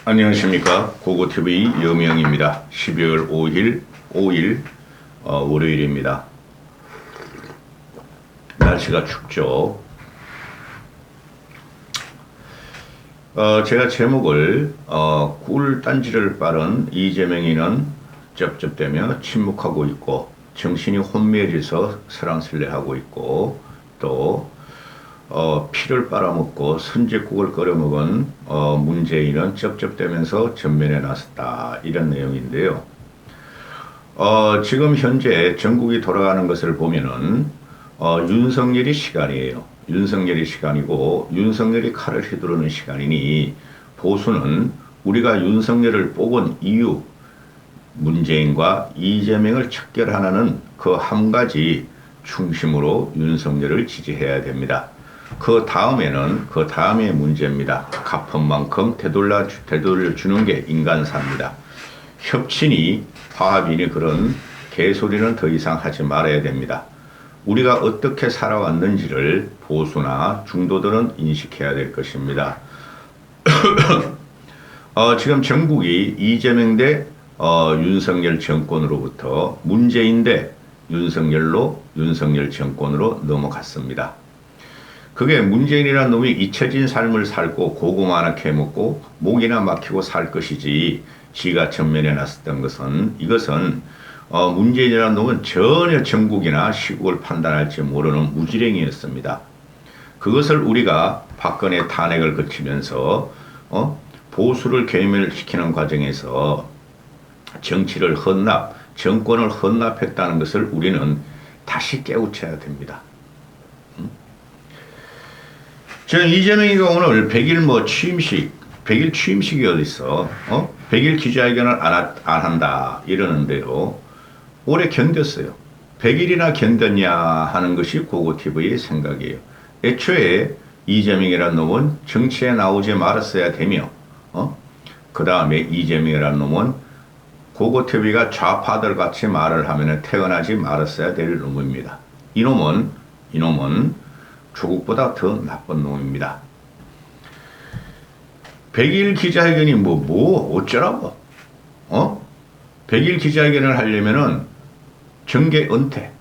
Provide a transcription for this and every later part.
안녕하십니까. 고고TV 여명입니다. 12월 5일 월요일입니다. 날씨가 춥죠. 제가 제목을 꿀단지를 빠른 이재명이는 쩝쩝대며 침묵하고 있고 정신이 혼미해져서 설랑설레하고 있고 또 피를 빨아먹고 선제국을 끓여먹은 문재인은 쩝쩝대면서 전면에 나섰다, 이런 내용인데요. 지금 현재 전국이 돌아가는 것을 보면은 윤석열이 시간이에요. 윤석열이 시간이고 윤석열이 칼을 휘두르는 시간이니 보수는 우리가 윤석열을 뽑은 이유, 문재인과 이재명을 척결하는 그 한 가지 중심으로 윤석열을 지지해야 됩니다. 그 다음의 문제입니다. 갚은 만큼 되돌려주는 게 인간사입니다. 협친이 화합이니 그런 개소리는 더 이상 하지 말아야 됩니다. 우리가 어떻게 살아왔는지를 보수나 중도들은 인식해야 될 것입니다. 지금 전국이 이재명 대 윤석열 정권으로부터 문재인 대 윤석열 정권으로 넘어갔습니다. 그게 문재인이라는 놈이 잊혀진 삶을 살고 고구마 하나 캐먹고 목이나 막히고 살 것이지, 지가 전면에 나섰던 것은, 이것은 문재인이라는 놈은 전혀 전국이나 시국을 판단할지 모르는 무지랭이였습니다. 그것을 우리가 박근혜 탄핵을 거치면서 보수를 괴멸시키는 과정에서 정치를 정권을 헌납했다는 것을 우리는 다시 깨우쳐야 됩니다. 저는 이재명이가 오늘 100일 취임식이 어딨어? 100일 기자회견을 안 한다 이러는데요. 오래 견뎠어요. 100일이나 견뎠냐 하는 것이 고고TV의 생각이에요. 애초에 이재명이라는 놈은 정치에 나오지 말았어야 되며, 그 다음에 이재명이라는 놈은 고고TV가 좌파들 같이 말을 하면 태어나지 말았어야 될 놈입니다. 이놈은 조국보다 더 나쁜 놈입니다. 100일 기자회견이 어쩌라고? 100일 기자회견을 하려면은 정계 은퇴,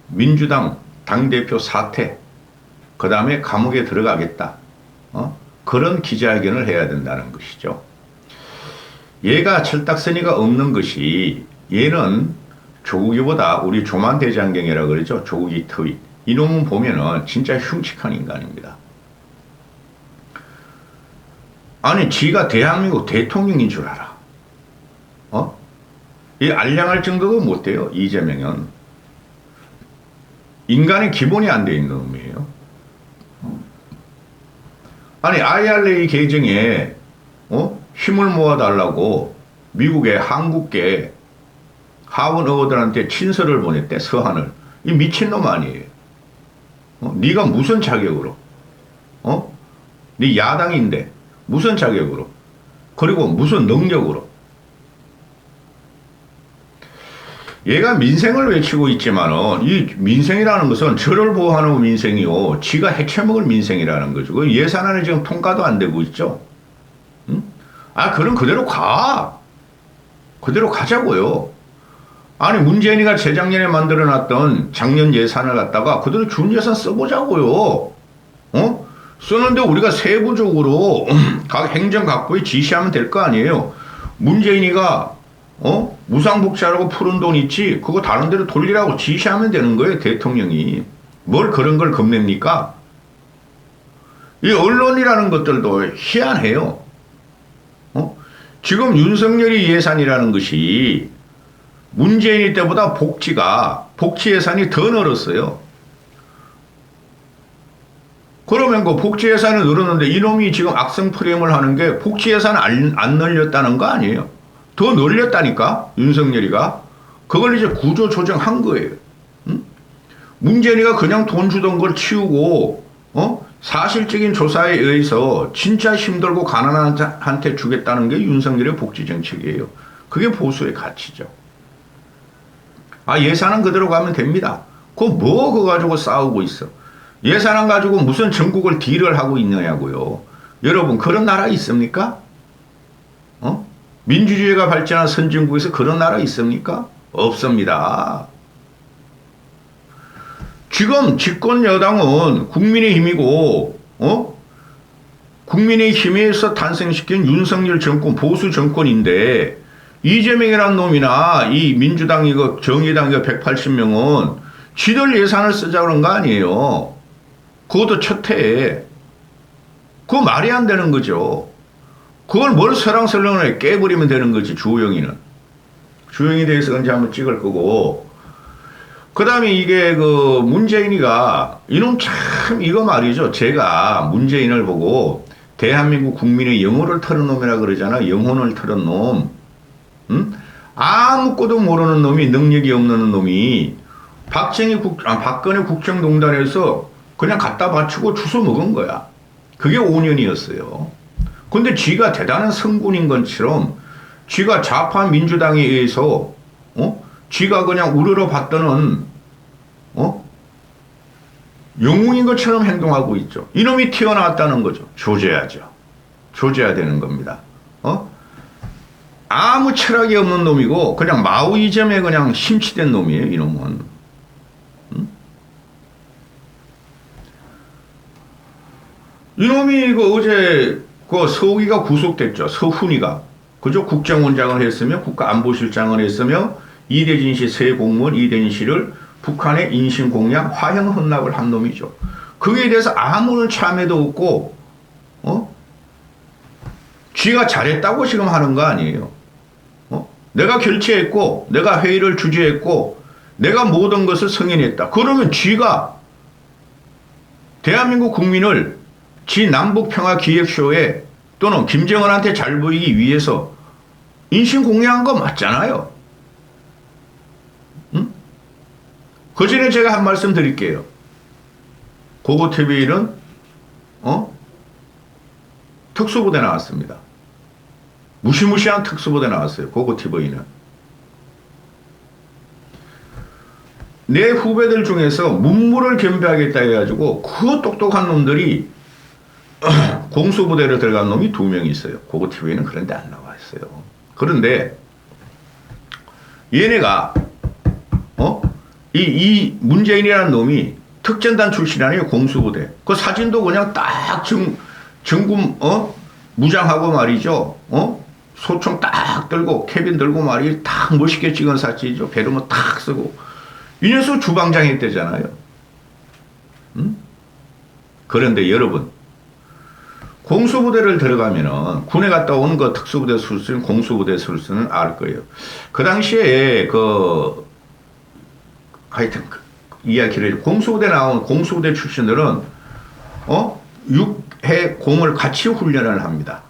민주당 당대표 사퇴, 그 다음에 감옥에 들어가겠다. 그런 기자회견을 해야 된다는 것이죠. 얘가 철딱서니가 없는 것이, 얘는 조국이보다 우리 조만대장경이라고 그러죠. 조국이 트윗. 이놈은 보면은 진짜 흉측한 인간입니다. 아니, 지가 대한민국 대통령인 줄 알아. 이 알량할 정도도 못 돼요, 이재명은. 인간의 기본이 안 돼 있는 놈이에요. 아니, IRA 개정에, 힘을 모아달라고 미국의 한국계 하원 의원들한테 친서를 보냈대, 서한을. 이 미친놈 아니에요. 네가 무슨 자격으로? 네 야당인데 무슨 자격으로? 그리고 무슨 능력으로? 얘가 민생을 외치고 있지만은 이 민생이라는 것은 저를 보호하는 민생이요, 지가 해쳐먹을 민생이라는 거죠. 그 예산안이 지금 통과도 안 되고 있죠. 그럼 그대로 가. 그대로 가자고요. 아니, 문재인이가 재작년에 만들어놨던 작년 예산을 갖다가 그대로 준 예산 써보자고요. 쓰는데 우리가 세부적으로 각 행정각부에 지시하면 될 거 아니에요. 문재인이가 무상복지하라고 푸른 돈 있지, 그거 다른 데로 돌리라고 지시하면 되는 거예요, 대통령이. 뭘 그런 걸 겁냅니까? 이 언론이라는 것들도 희한해요. 지금 윤석열이 예산이라는 것이 문재인이 때보다 복지 예산이 더 늘었어요. 그러면 그 복지 예산이 늘었는데 이놈이 지금 악성 프레임을 하는 게 복지 예산 안 늘렸다는 거 아니에요. 더 늘렸다니까, 윤석열이가. 그걸 이제 구조 조정한 거예요. 문재인이가 그냥 돈 주던 걸 치우고, 사실적인 조사에 의해서 진짜 힘들고 가난한 한테 주겠다는 게 윤석열의 복지 정책이에요. 그게 보수의 가치죠. 예산은 그대로 가면 됩니다. 그거 가지고 싸우고 있어. 예산안 가지고 무슨 전국을 딜을 하고 있느냐고요. 여러분, 그런 나라 있습니까? 민주주의가 발전한 선진국에서 그런 나라 있습니까? 없습니다. 지금 집권 여당은 국민의힘이고, 국민의힘에서 탄생시킨 윤석열 정권, 보수 정권인데, 이재명이라는 놈이나 이 민주당 이거 정의당 이거 180명은 지들 예산을 쓰자 그런 거 아니에요. 그것도 첫 해에. 그거 말이 안 되는 거죠. 그걸 뭘 설랑설랑을 깨버리면 되는 거지, 주호영이는. 주호영에 대해서 언제 한번 찍을 거고. 그 다음에 이게 그 문재인이가, 이놈 참, 이거 말이죠. 제가 문재인을 보고 대한민국 국민의 영혼을 털은 놈이라 그러잖아. 영혼을 털은 놈. 아무것도 모르는 놈이, 능력이 없는 놈이 박근혜 국정농단에서 그냥 갖다 바치고 주워 먹은 거야. 그게 5년이었어요. 근데 쥐가 대단한 성군인 것처럼 쥐가 좌파 민주당에 의해서 쥐가 그냥 우러러 봤더는 영웅인 것처럼 행동하고 있죠. 이놈이 튀어나왔다는 거죠. 조져야죠. 조져야 되는 겁니다. 아무 철학이 없는 놈이고 그냥 마오이즘에 그냥 심취된 놈이에요. 이놈은. 이놈이 그 어제 그 서욱이가 구속됐죠. 서훈이가. 그죠? 국정원장을 했으며 국가안보실장을 했으며 이대진 씨 새 공무원 이대진 씨를 북한의 인신공양 화형 헌납을 한 놈이죠. 그에 대해서 아무런 참여도 없고 쥐가 잘했다고 지금 하는 거 아니에요. 내가 결재했고 내가 회의를 주재했고 내가 모든 것을 승인했다. 그러면 쥐가 대한민국 국민을 지 남북평화기획쇼에 또는 김정은한테 잘 보이기 위해서 인신공양한 거 맞잖아요. 그 전에 제가 한 말씀 드릴게요. 고고TV는 특수부대 나왔습니다. 무시무시한 특수부대 나왔어요. 고고TV는. 내 후배들 중에서 문무를 겸비하겠다 해가지고 그 똑똑한 놈들이 공수부대로 들어간 놈이 2명 있어요. 고고TV는 그런데 안 나와 있어요. 그런데 얘네가 이 문재인이라는 놈이 특전단 출신이 아니에요. 공수부대. 그 사진도 그냥 딱 정금 무장하고 말이죠. 소총 딱 들고 캐빈 들고 말이 딱 멋있게 찍은 사진이죠. 배름은 딱 쓰고. 이 녀석 주방장 했대잖아요. 그런데 여러분, 공수부대를 들어가면은 군에 갔다 오는 그 특수부대 술수는 공수부대 술수는 알 거예요. 그 당시에 하여튼 이야기를 공수부대 나온 공수부대 출신들은 육해 공을 같이 훈련을 합니다.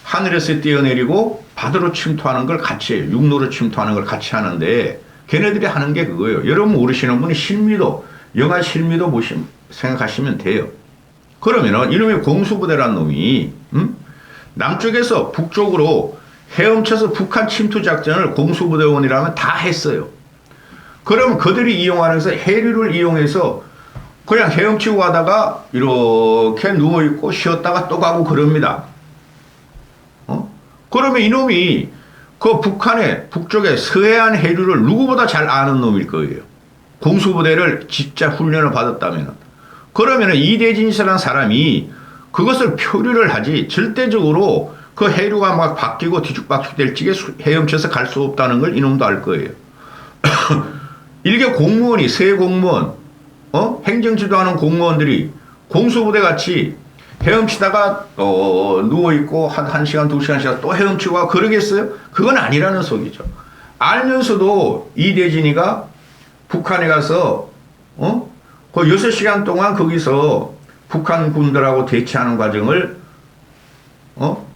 하늘에서 뛰어내리고 바다로 침투하는 걸 같이 해요. 육로로 침투하는 걸 같이 하는데 걔네들이 하는 게 그거예요. 여러분 모르시는 분이 실미도, 영화 실미도 생각하시면 돼요. 그러면은 이놈의 공수부대란 놈이 남쪽에서 북쪽으로 헤엄쳐서 북한 침투 작전을 공수부대원이라면 다 했어요. 그러면 그들이 이용하면서 해류를 이용해서 그냥 헤엄치고 가다가 이렇게 누워있고 쉬었다가 또 가고 그럽니다. 그러면 이놈이 그 북한의 북쪽의 서해안 해류를 누구보다 잘 아는 놈일 거예요. 공수부대를 진짜 훈련을 받았다면. 그러면 이대진이라는 사람이 그것을 표류를 하지 절대적으로 그 해류가 막 바뀌고 뒤죽박죽 될 적에 헤엄쳐서 갈 수 없다는 걸 이놈도 알 거예요. 일개 공무원이 새 공무원, 행정지도하는 공무원들이 공수부대 같이 헤엄치다가 누워있고 한 1시간, 2시간씩 또 헤엄치고 그러겠어요? 그건 아니라는 속이죠. 알면서도 이대진이가 북한에 가서 그 6시간 동안 거기서 북한 군들하고 대치하는 과정을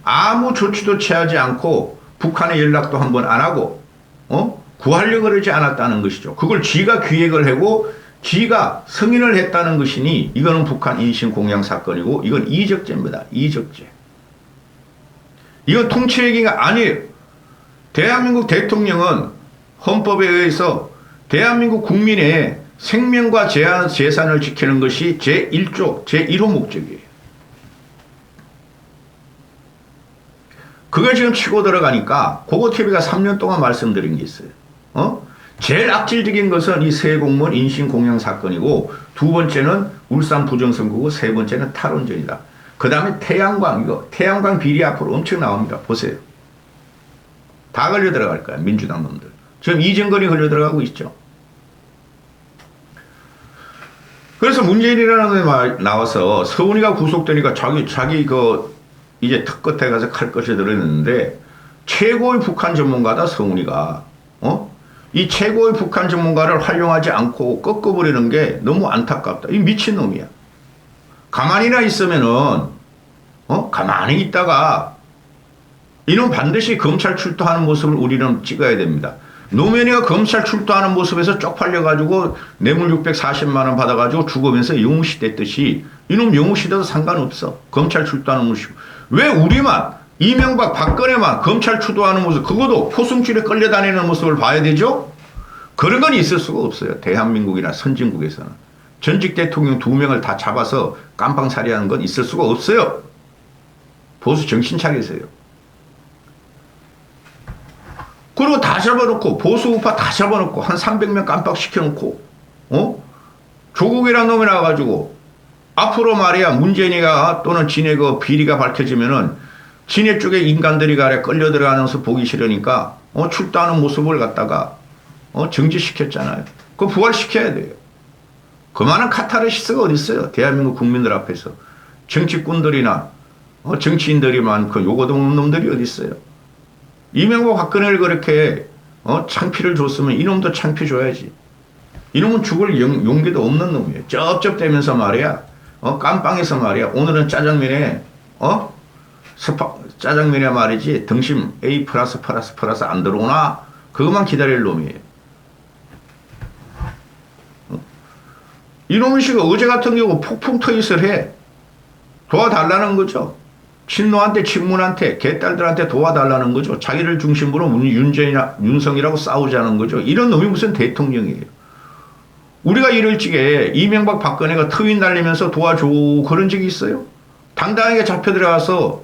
아무 조치도 취하지 않고 북한에 연락도 한 번 안 하고 구하려고 그러지 않았다는 것이죠. 그걸 쥐가 기획을 하고 쥐가 승인을 했다는 것이니 이거는 북한 인신공양 사건이고 이건 이적죄입니다. 이적죄. 이건 통치얘기가 아니에요. 대한민국 대통령은 헌법에 의해서 대한민국 국민의 생명과 재산을 지키는 것이 제1조 제1호 목적이에요. 그걸 지금 치고 들어가니까 고고TV가 3년 동안 말씀드린 게 있어요. 제일 악질적인 것은 이 새 공무원 인신 공양 사건이고 두 번째는 울산 부정선거고 세 번째는 탈원전이다. 그 다음에 태양광, 이거 태양광 비리 앞으로 엄청 나옵니다. 보세요. 다 걸려 들어갈 거야. 민주당 놈들. 지금 이정건이 걸려 들어가고 있죠. 그래서 문재인이라는 놈이 나와서 서훈이가 구속되니까 자기 이제 턱 끝에 가서 칼끝이 들어있는데 최고의 북한 전문가다 서훈이가. 이 최고의 북한 전문가를 활용하지 않고 꺾어버리는 게 너무 안타깝다. 이 미친놈이야. 가만히나 있으면은, 가만히 있다가, 이놈 반드시 검찰 출두하는 모습을 우리는 찍어야 됩니다. 노무현이가 검찰 출두하는 모습에서 쪽팔려가지고 뇌물 640만원 받아가지고 죽으면서 영웅시 됐듯이 이놈 영웅시 돼도 상관없어. 검찰 출두하는 모습. 왜 우리만, 이명박, 박근혜만 검찰 출두하는 모습, 그것도 포승줄에 끌려다니는 모습을 봐야 되죠? 그런 건 있을 수가 없어요. 대한민국이나 선진국에서는. 전직 대통령 2명을 다 잡아서 깜빵살이하는 건 있을 수가 없어요. 보수 정신 차리세요. 그리고 다 잡아놓고 보수 우파 다 잡아놓고 한 300명 깜빡시켜놓고 조국이라는 놈이 나와가지고 앞으로 말이야 문재인이가 또는 진의 그 비리가 밝혀지면은 진해 쪽에 인간들이 가래 끌려 들어가면서 보기 싫으니까 출두하는 모습을 갖다가 정지시켰잖아요. 그거 부활시켜야 돼요. 그만한 카타르시스가 어디 있어요? 대한민국 국민들 앞에서 정치꾼들이나 정치인들이 많고 요거도 없는 놈들이 어디 있어요? 이명박 박근혜를 그렇게 창피를 줬으면 이놈도 창피 줘야지. 이놈은 죽을 용기도 없는 놈이에요. 쩝쩝대면서 말이야. 깜빵에서 말이야. 오늘은 짜장면에 짜장면에 말이지 등심 A+++ 안 들어오나? 그것만 기다릴 놈이에요. 이놈의 씨가 어제 같은 경우 폭풍 트윗을 해. 도와달라는 거죠. 친노한테 친문한테 개딸들한테 도와달라는 거죠. 자기를 중심으로 윤석이라고 싸우자는 거죠. 이런 놈이 무슨 대통령이에요. 우리가 이럴 적에 이명박 박근혜가 트윗 날리면서 도와줘 그런 적이 있어요? 당당하게 잡혀 들어가서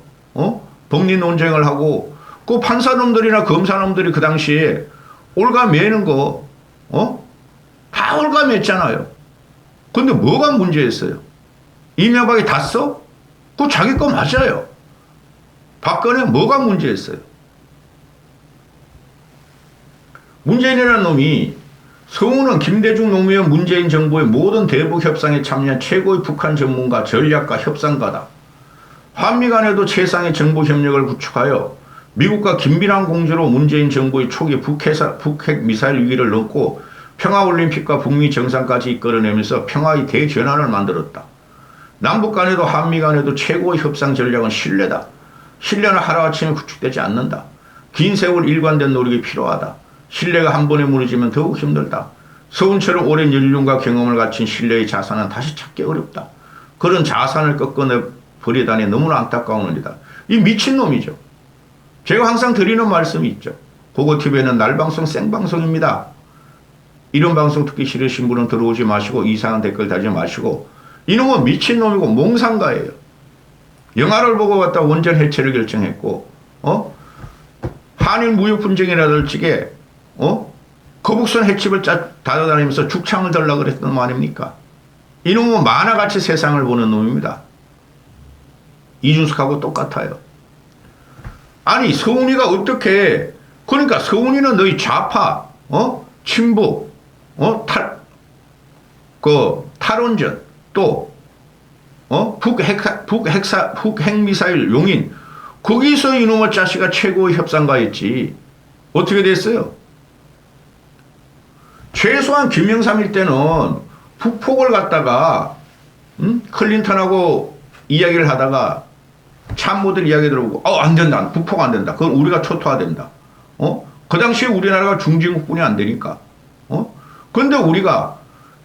법리 논쟁을 하고 그 판사놈들이나 검사놈들이 그 당시에 올가매는 거 다 올가맸잖아요. 근데 뭐가 문제였어요? 이명박이 다 써? 그거 자기 거 맞아요. 박근혜 뭐가 문제였어요? 문재인이라는 놈이 서훈은 김대중 노무현 문재인 정부의 모든 대북 협상에 참여한 최고의 북한 전문가 전략가 협상가다. 한미 간에도 최상의 정보 협력을 구축하여 미국과 긴밀한 공조로 문재인 정부의 초기 북핵 미사일 위기를 넘고 평화올림픽과 북미 정상까지 이끌어내면서 평화의 대전환을 만들었다. 남북 간에도 한미 간에도 최고의 협상 전략은 신뢰다. 신뢰는 하루아침에 구축되지 않는다. 긴 세월 일관된 노력이 필요하다. 신뢰가 한 번에 무너지면 더욱 힘들다. 서훈처럼 오랜 연륜과 경험을 갖춘 신뢰의 자산은 다시 찾기 어렵다. 그런 자산을 꺾어내버리다니 너무나 안타까운 일이다. 이 미친놈이죠. 제가 항상 드리는 말씀이 있죠. 고고TV에는 날방송 생방송입니다. 이런 방송 듣기 싫으신 분은 들어오지 마시고 이상한 댓글 달지 마시고 이놈은 미친놈이고 몽상가예요. 영화를 보고 갖다 원전 해체를 결정했고 한일 무역 분쟁이라들 적에 거북선 해집을 다녀다니면서 죽창을 들라 그랬던 거 아닙니까? 이놈은 만화같이 세상을 보는 놈입니다. 이준석하고 똑같아요. 아니 서훈이가 어떻게 그러니까 서훈이는 너희 좌파 친북 탈원전 또 북핵미사일 용인 거기서 이놈의 자식아 최고의 협상가였지. 어떻게 됐어요? 최소한 김영삼일 때는 북폭을 갖다가 클린턴하고 이야기를 하다가 참모들 이야기 들어보고 안 된다. 북폭 안 된다. 그건 우리가 초토화된다. 그 당시에 우리나라가 중진국분이 안 되니까. 근데 우리가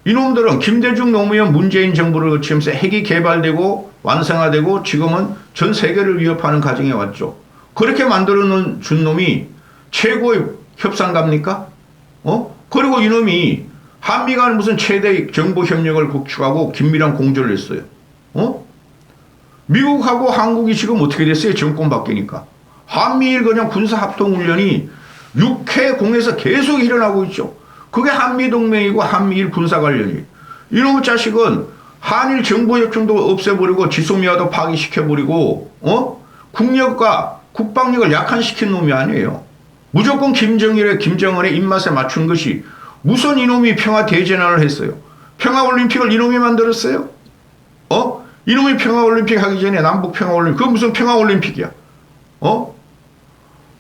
이놈들은 김대중 노무현 문재인 정부를 거치면서 핵이 개발되고 완성화되고 지금은 전 세계를 위협하는 과정에 왔죠. 그렇게 만들어 준 놈이 최고의 협상가입니까? 그리고 이놈이 한미 간 무슨 최대 정보 협력을 구축하고 긴밀한 공조를 했어요. 미국하고 한국이 지금 어떻게 됐어요? 정권 바뀌니까. 한미일 그냥 군사합동훈련이 육해공에서 계속 일어나고 있죠. 그게 한미동맹이고 한미일 군사관련이. 이놈의 자식은 한일 정보협정도 없애버리고 지소미아도 파기시켜버리고 국력과 국방력을 약한시킨 놈이 아니에요. 무조건 김정은의 입맛에 맞춘 것이 무슨 이놈이 평화대전환을 했어요. 평화올림픽을 이놈이 만들었어요. 이놈이 평화올림픽 하기 전에 남북평화올림픽, 그건 무슨 평화올림픽이야.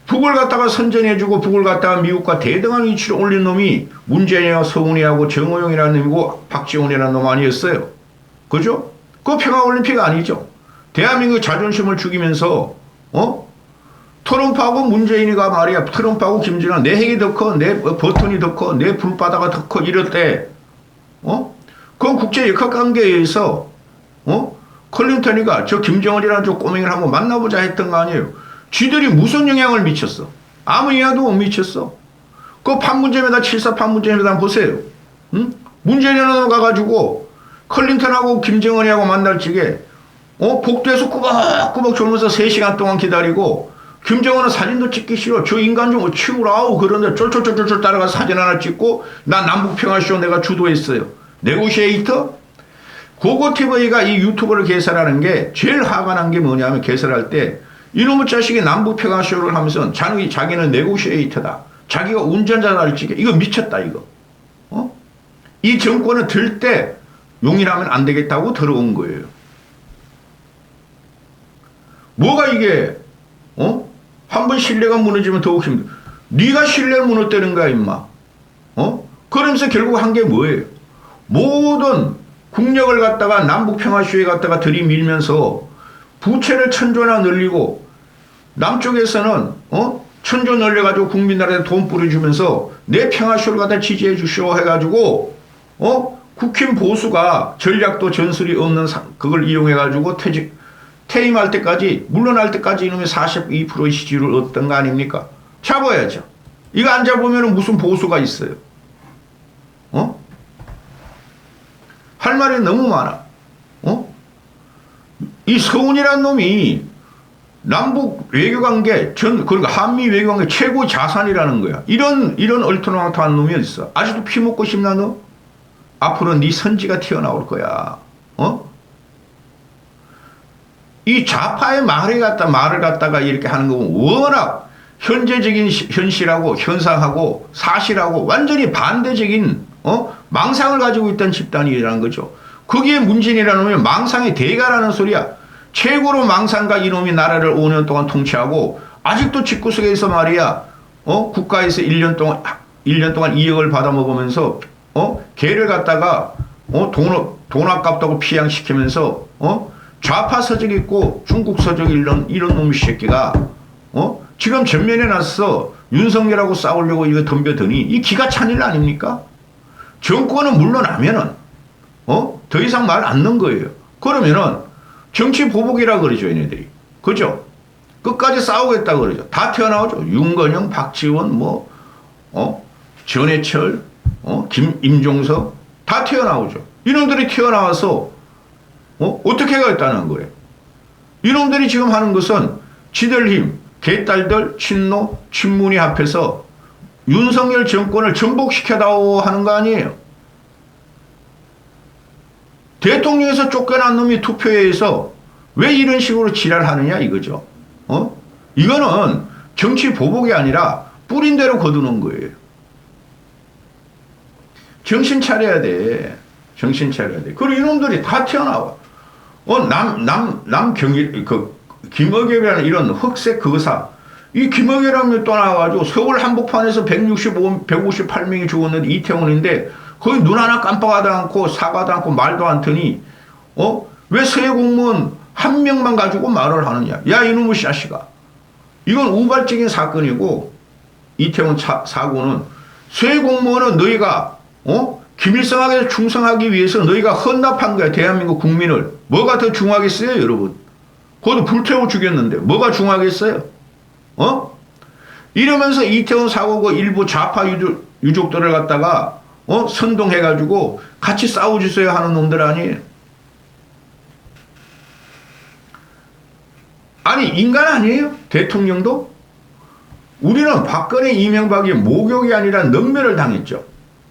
북을 갖다가 선전해주고 북을 갖다가 미국과 대등한 위치를 올린 놈이 문재인이하고 서훈이하고 정호영이라는 놈이고 박지원이라는 놈 아니었어요. 그죠? 그거 평화올림픽 아니죠. 대한민국 자존심을 죽이면서 트럼프하고 문재인이가 말이야, 트럼프하고 김정은 내 핵이 더 커, 내 버튼이 더 커, 내 불바다가 더 커 이럴 때 그건 국제 역학관계에 의해서 클린턴이가 저 김정은이라는 저 꼬맹이를 한번 만나보자 했던 거 아니에요. 쥐들이 무슨 영향을 미쳤어? 아무 영향도 못 미쳤어. 그 판문점에다 7.4 판문점에다 보세요. 응? 문재인이라는 가가지고 클린턴하고 김정은이하고 만날 적에 복도에서 꾸벅꾸벅 졸면서 3시간 동안 기다리고 김정은은 사진도 찍기 싫어. 저 인간 좀 치우라우. 그런데 쫄쫄쫄쫄 따라가서 사진 하나 찍고 나 남북평화쇼 내가 주도했어요. 네고시에이터? 고고TV가 이 유튜브를 개설하는 게 제일 화가 난 게 뭐냐면 개설할 때 이놈의 자식이 남북평화쇼를 하면서 자기는 네고시에이터다. 자기가 운전자를 찍게. 이거 미쳤다 이거. 이 정권을 들 때 용인하면 안 되겠다고 들어온 거예요. 뭐가 이게 한번 신뢰가 무너지면 더욱 힘들어. 네가 신뢰를 무너뜨리는 거야 임마. 그러면서 결국 한 게 뭐예요? 모든 국력을 갖다가 남북평화쇼에 갖다가 들이밀면서 부채를 천조나 늘리고 남쪽에서는 천조 늘려가지고 국민들한테 돈 뿌려주면서 내 평화쇼를 갖다 지지해 주시오 해가지고 국힘 보수가 전략도 전술이 없는 그걸 이용해가지고 퇴임할 때까지 물러날 때까지 이놈이 42%의 지지율을 얻던 거 아닙니까? 잡아야죠. 이거 안 잡으면 무슨 보수가 있어요? 할 말이 너무 많아. 이 서훈이라는 놈이 남북 외교관계 그러니까 한미 외교관계 최고 자산이라는 거야. 이런 얼토당토한 놈이 어딨어? 아직도 피 먹고 싶나 너? 앞으로 네 선지가 튀어나올 거야. 이 좌파의 말을 갖다가 이렇게 하는 거 보면 워낙 현재적인 현실하고 현상하고 사실하고 완전히 반대적인 망상을 가지고 있던 집단이라는 거죠. 거기에 문재인이라는 놈이 망상의 대가라는 소리야. 최고로 망상가 이놈이 나라를 5년 동안 통치하고 아직도 집구석에서 말이야 국가에서 1년 동안 2억을 받아먹으면서 개를 갖다가 돈 아깝다고 피양시키면서 좌파 서적 있고 중국 서적 이런 놈의 새끼가 지금 전면에 나서 윤석열하고 싸우려고 이거 덤벼드니 이 기가 찬 일 아닙니까? 정권은 물러나면은 더 이상 말 안 넣는 거예요. 그러면은 정치 보복이라 그러죠 얘네들이. 그죠? 끝까지 싸우겠다 그러죠. 다 튀어나오죠. 윤건영, 박지원, 전해철, 임종석 다 튀어나오죠. 이놈들이 튀어나와서 어떻게 하겠다는 거예요. 이놈들이 지금 하는 것은 지들 힘, 개딸들, 친노, 친문이 합해서 윤석열 정권을 전복시켜다오 하는 거 아니에요. 대통령에서 쫓겨난 놈이 투표에서 왜 이런 식으로 지랄하느냐 이거죠. 이거는 정치 보복이 아니라 뿌린 대로 거두는 거예요. 정신 차려야 돼. 정신 차려야 돼. 그리고 이놈들이 다 튀어나와. 김어겸이라는 이런 흑색 거사. 이 김어겸이 또 나와가지고 서울 한복판에서 158명이 죽었는데 이태원인데 거기 눈 하나 깜빡하도 않고 사과도 않고 말도 않더니 왜 서해 공무원 한 명만 가지고 말을 하느냐. 야 이놈의 샤시가. 이건 우발적인 사건이고 이태원 사고는 서해 공무원은 너희가 김일성에게 충성하기 위해서 너희가 헌납한 거야. 대한민국 국민을. 뭐가 더 중하겠어요 여러분. 그것도 불태워 죽였는데 뭐가 중하겠어요. 이러면서 이태원 사고가 일부 좌파 유족들을 갖다가 선동해가지고 같이 싸워주세요 하는 놈들 아니에요. 아니 인간 아니에요? 대통령도? 우리는 박근혜 이명박이 모욕이 아니라 능멸을 당했죠.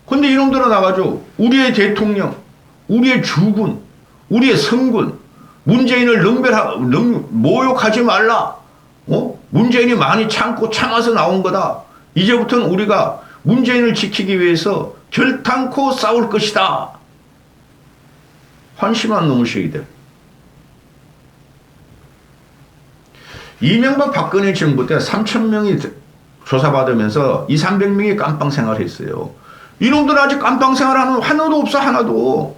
근데 이놈들은 나가지고 우리의 대통령, 우리의 주군, 우리의 성군, 문재인을 모욕하지 말라. 문재인이 많이 참아서 나온 거다. 이제부터는 우리가 문재인을 지키기 위해서 결탄코 싸울 것이다. 한심한 놈의 새끼들. 이명박 박근혜 정부 때 3,000명이 조사받으면서 200~300명이 깜빵 생활했어요. 이놈들 아직 깜빵 생활하는 하나도 없어, 하나도.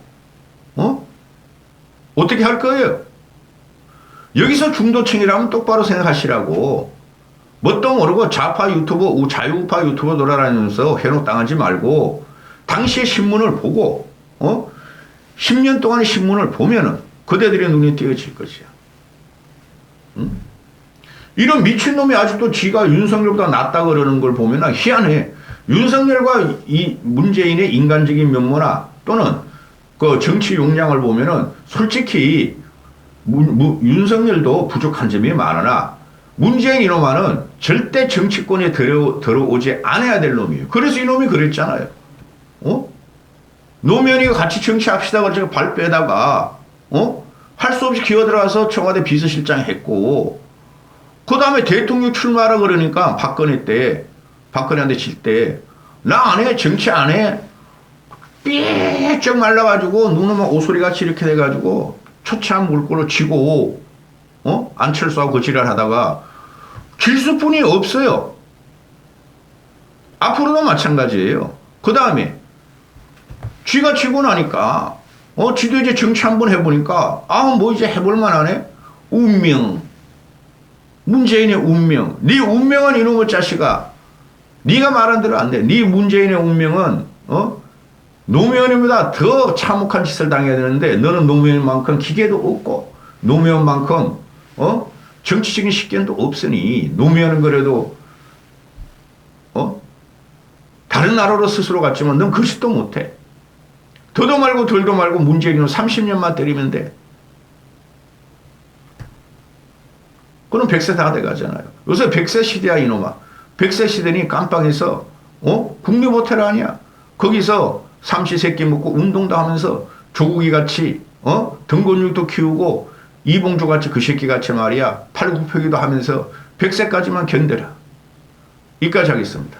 어떻게 할 거예요? 여기서 중도층이라면 똑바로 생각하시라고. 뭣도 모르고 좌파 유튜버, 자유우파 유튜버 돌아다니면서 해노당하지 말고 당시의 신문을 보고 10년 동안의 신문을 보면은 그대들의 눈이 띄어질 것이야. 응? 이런 미친놈이 아직도 지가 윤석열보다 낫다 그러는 걸 보면 희한해. 윤석열과 이 문재인의 인간적인 면모나 또는 그 정치 역량을 보면은 솔직히 윤석열도 부족한 점이 많으나 문재인 이놈아는 절대 정치권에 들어오지 않아야 될 놈이에요. 그래서 이놈이 그랬잖아요. 노무현이 같이 정치합시다 그래서 발 빼다가 할 수 없이 기어 들어가서 청와대 비서실장 했고 그 다음에 대통령 출마하라 그러니까 박근혜한테 질 때 나 안 해, 정치 안 해. 삐쩍 말라가지고 눈은 막 오소리같이 이렇게 돼가지고 초췌한 물꼬로 치고 안철수하고 그 지랄 하다가 길수뿐이 없어요. 앞으로도 마찬가지예요. 그 다음에 쥐가 치고 나니까 지도 이제 정치 한번 해보니까 뭐 이제 해볼만 하네. 운명. 문재인의 운명. 네 운명은 이놈의 자식아. 네가 말한 대로 안 돼. 네 문재인의 운명은 노무현보다 더 참혹한 짓을 당해야 되는데 너는 노무현만큼 기계도 없고 노무현만큼 정치적인 식견도 없으니 노무현은 그래도 다른 나라로 스스로 갔지만 넌 그 짓도 못해. 더도 말고 덜도 말고 문재인은 30년만 때리면 돼. 그럼 100세 다 돼가잖아요. 요새 100세 시대야 이놈아. 100세 시대니 깜빵에서 국립호텔 아니야. 거기서 삼시세끼 먹고 운동도 하면서 조국이 같이 등근육도 키우고 이봉주 같이 그 새끼 같이 말이야 팔굽혀펴기도 하면서 100세까지만 견뎌라. 이까지 하겠습니다.